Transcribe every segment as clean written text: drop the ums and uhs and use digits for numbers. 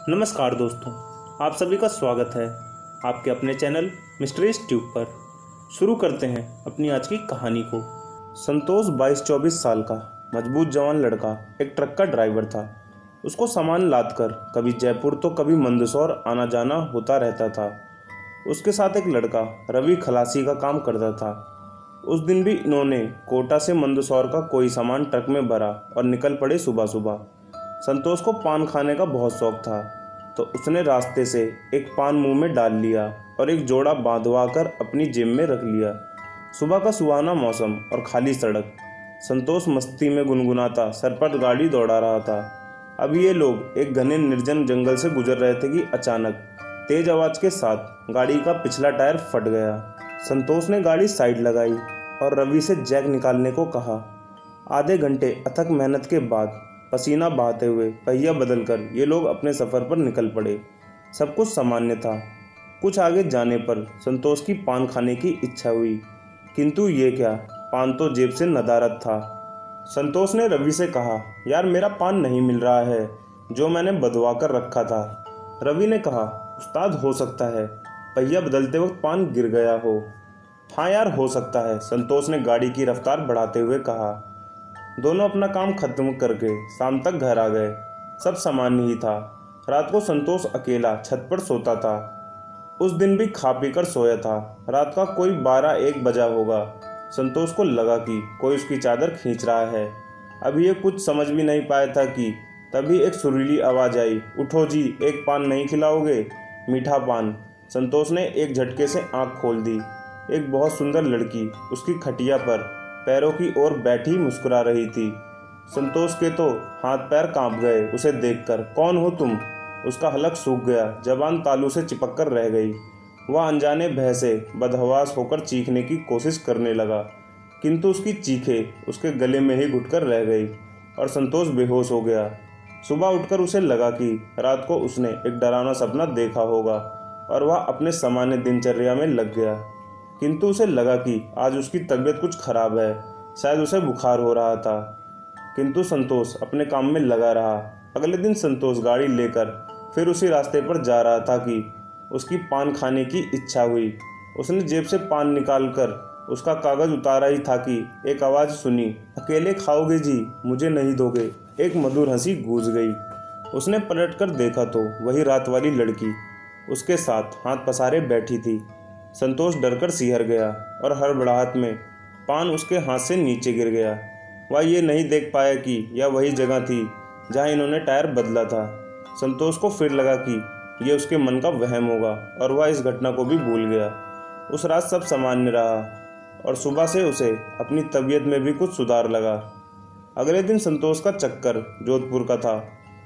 नमस्कार दोस्तों, आप सभी का स्वागत है आपके अपने चैनल मिस्ट्रीज ट्यूब पर। शुरू करते हैं अपनी आज की कहानी को। संतोष 22-24 साल का मजबूत जवान लड़का एक ट्रक का ड्राइवर था। उसको सामान लाद कर कभी जयपुर तो कभी मंदसौर आना जाना होता रहता था। उसके साथ एक लड़का रवि खलासी का काम करता था। उस दिन भी इन्होंने कोटा से मंदसौर का कोई सामान ट्रक में भरा और निकल पड़े सुबह सुबह। संतोष को पान खाने का बहुत शौक था, तो उसने रास्ते से एक पान मुंह में डाल लिया और एक जोड़ा बांधवा कर अपनी जेब में रख लिया। सुबह का सुहाना मौसम और खाली सड़क। संतोष मस्ती में गुनगुनाता सर पर गाड़ी दौड़ा रहा था। अब ये लोग एक घने निर्जन जंगल से गुजर रहे थे कि अचानक तेज आवाज के साथ गाड़ी का पिछला टायर फट गया। संतोष ने गाड़ी साइड लगाई और रवि से जैक निकालने को कहा। आधे घंटे अथक मेहनत के बाद पसीना बहाते हुए पहिया बदलकर ये लोग अपने सफ़र पर निकल पड़े। सब कुछ सामान्य था। कुछ आगे जाने पर संतोष की पान खाने की इच्छा हुई, किंतु ये क्या, पान तो जेब से नदारद था। संतोष ने रवि से कहा, यार मेरा पान नहीं मिल रहा है जो मैंने बधवा कर रखा था। रवि ने कहा, उस्ताद हो सकता है पहिया बदलते वक्त पान गिर गया हो। हाँ यार हो सकता है, संतोष ने गाड़ी की रफ्तार बढ़ाते हुए कहा। दोनों अपना काम खत्म करके शाम तक घर आ गए। सब सामान्य ही था। रात को संतोष अकेला छत पर सोता था। उस दिन भी खा पी कर सोया था। रात का कोई 12-1 बजा होगा। संतोष को लगा कि कोई उसकी चादर खींच रहा है। अभी ये कुछ समझ भी नहीं पाया था कि तभी एक सुरीली आवाज़ आई, उठो जी, एक पान नहीं खिलाओगे? मीठा पान। संतोष ने एक झटके से आंख खोल दी। एक बहुत सुंदर लड़की उसकी खटिया पर पैरों की ओर बैठी मुस्कुरा रही थी। संतोष के तो हाथ पैर कांप गए उसे देखकर। कौन हो तुम? उसका हलक सूख गया, जबान तालू से चिपक कर रह गई। वह अनजाने भय से बदहवास होकर चीखने की कोशिश करने लगा, किंतु उसकी चीखें उसके गले में ही घुटकर रह गई और संतोष बेहोश हो गया। सुबह उठकर उसे लगा कि रात को उसने एक डरावना सपना देखा होगा और वह अपने सामान्य दिनचर्या में लग गया। किंतु उसे लगा कि आज उसकी तबीयत कुछ खराब है, शायद उसे बुखार हो रहा था। किंतु संतोष अपने काम में लगा रहा। अगले दिन संतोष गाड़ी लेकर फिर उसी रास्ते पर जा रहा था कि उसकी पान खाने की इच्छा हुई। उसने जेब से पान निकालकर उसका कागज उतारा ही था कि एक आवाज़ सुनी, अकेले खाओगे जी, मुझे नहीं दोगे? एक मधुर हंसी गूंज गई। उसने पलटकर देखा तो वही रात वाली लड़की उसके साथ हाथ पसारे बैठी थी। संतोष डरकर सिहर गया और हड़बड़ाहट में पान उसके हाथ से नीचे गिर गया। वह ये नहीं देख पाया कि यह वही जगह थी जहां इन्होंने टायर बदला था। संतोष को फिर लगा कि यह उसके मन का वहम होगा और वह इस घटना को भी भूल गया। उस रात सब सामान्य रहा और सुबह से उसे अपनी तबीयत में भी कुछ सुधार लगा। अगले दिन संतोष का चक्कर जोधपुर का था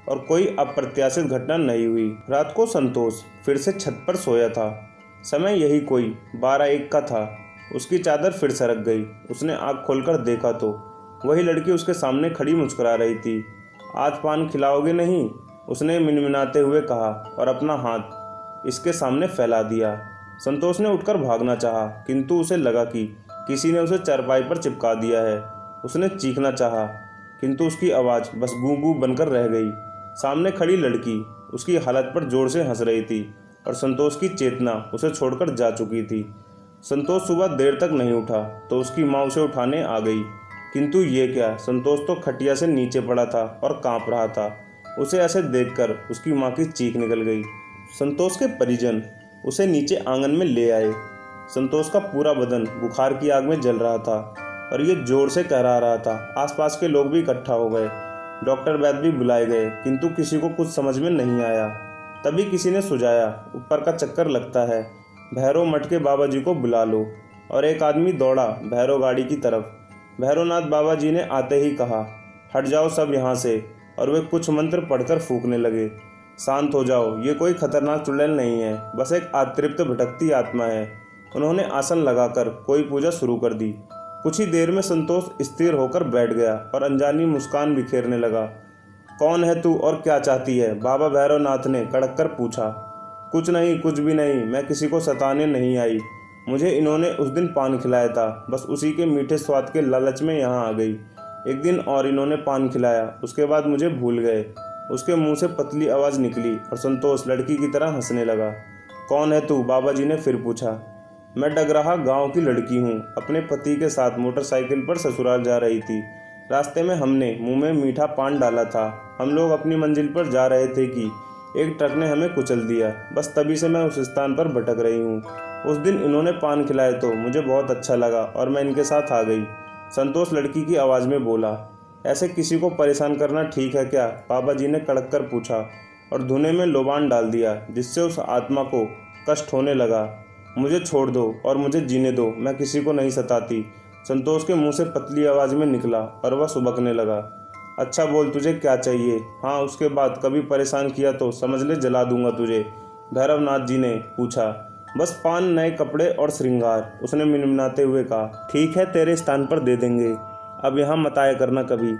और कोई अप्रत्याशित घटना नहीं हुई। रात को संतोष फिर से छत पर सोया था। समय यही कोई 12-1 का था। उसकी चादर फिर सरक गई। उसने आँख खोलकर देखा तो वही लड़की उसके सामने खड़ी मुस्कुरा रही थी। आज पान खिलाओगे नहीं? उसने मिनमिनाते हुए कहा और अपना हाथ इसके सामने फैला दिया। संतोष ने उठकर भागना चाहा, किंतु उसे लगा कि किसी ने उसे चारपाई पर चिपका दिया है। उसने चीखना चाहा, किंतु उसकी आवाज़ बस गूं गूं बनकर रह गई। सामने खड़ी लड़की उसकी हालत पर जोर से हंस रही थी और संतोष की चेतना उसे छोड़कर जा चुकी थी। संतोष सुबह देर तक नहीं उठा तो उसकी माँ उसे उठाने आ गई, किंतु ये क्या, संतोष तो खटिया से नीचे पड़ा था और कांप रहा था। उसे ऐसे देखकर उसकी माँ की चीख निकल गई। संतोष के परिजन उसे नीचे आंगन में ले आए। संतोष का पूरा बदन बुखार की आग में जल रहा था और ये जोर से कहरा रहा था। आसपास के लोग भी इकट्ठा हो गए। डॉक्टर वैद्य भी बुलाए गए, किंतु किसी को कुछ समझ में नहीं आया। तभी किसी ने सुझाया, ऊपर का चक्कर लगता है, भैरव मठ के बाबा जी को बुला लो। और एक आदमी दौड़ा भैरव गाड़ी की तरफ। भैरवनाथ बाबा जी ने आते ही कहा, हट जाओ सब यहाँ से, और वे कुछ मंत्र पढ़कर फूंकने लगे। शांत हो जाओ, ये कोई खतरनाक चुड़ैल नहीं है, बस एक अतृप्त भटकती आत्मा है। उन्होंने आसन लगाकर कोई पूजा शुरू कर दी। कुछ ही देर में संतोष स्थिर होकर बैठ गया और अनजानी मुस्कान बिखेरने लगा। कौन है तू और क्या चाहती है? बाबा भैरवनाथ ने कड़क कर पूछा। कुछ नहीं, कुछ भी नहीं, मैं किसी को सताने नहीं आई। मुझे इन्होंने उस दिन पान खिलाया था, बस उसी के मीठे स्वाद के लालच में यहाँ आ गई। एक दिन और इन्होंने पान खिलाया, उसके बाद मुझे भूल गए। उसके मुंह से पतली आवाज़ निकली और संतोष लड़की की तरह हंसने लगा। कौन है तू? बाबा जी ने फिर पूछा। मैं डगराहा गांव की लड़की हूँ, अपने पति के साथ मोटरसाइकिल पर ससुराल जा रही थी। रास्ते में हमने मुंह में मीठा पान डाला था। हम लोग अपनी मंजिल पर जा रहे थे कि एक ट्रक ने हमें कुचल दिया। बस तभी से मैं उस स्थान पर भटक रही हूँ। उस दिन इन्होंने पान खिलाए तो मुझे बहुत अच्छा लगा और मैं इनके साथ आ गई। संतोष लड़की की आवाज़ में बोला। ऐसे किसी को परेशान करना ठीक है क्या? बाबा जी ने कड़क कर पूछा और धुने में लोबान डाल दिया, जिससे उस आत्मा को कष्ट होने लगा। मुझे छोड़ दो और मुझे जीने दो, मैं किसी को नहीं सताती। संतोष के मुंह से पतली आवाज़ में निकला और वह सुबकने लगा। अच्छा बोल, तुझे क्या चाहिए? हाँ, उसके बाद कभी परेशान किया तो समझ ले जला दूंगा तुझे, भैरवनाथ जी ने पूछा। बस पान, नए कपड़े और श्रृंगार, उसने मिनमिनाते हुए कहा। ठीक है, तेरे स्थान पर दे देंगे, अब यहाँ मत आया करना कभी।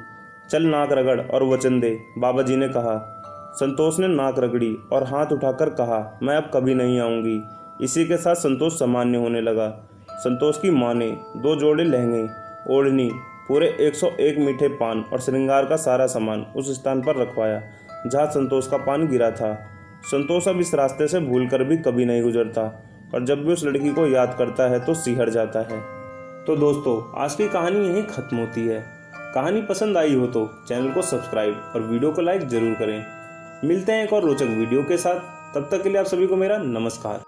चल नाक रगड़ और वचन दे, बाबा जी ने कहा। संतोष ने नाक रगड़ी और हाथ उठाकर कहा, मैं अब कभी नहीं आऊँगी। इसी के साथ संतोष सामान्य होने लगा। संतोष की माँ ने 2 जोड़े लहंगे, ओढ़नी, पूरे 101 मीठे पान और श्रृंगार का सारा सामान उस स्थान पर रखवाया जहाँ संतोष का पान गिरा था। संतोष अब इस रास्ते से भूलकर भी कभी नहीं गुजरता और जब भी उस लड़की को याद करता है तो सिहर जाता है। तो दोस्तों, आज की कहानी यहीं खत्म होती है। कहानी पसंद आई हो तो चैनल को सब्सक्राइब और वीडियो को लाइक जरूर करें। मिलते हैं एक और रोचक वीडियो के साथ। तब तक के लिए आप सभी को मेरा नमस्कार।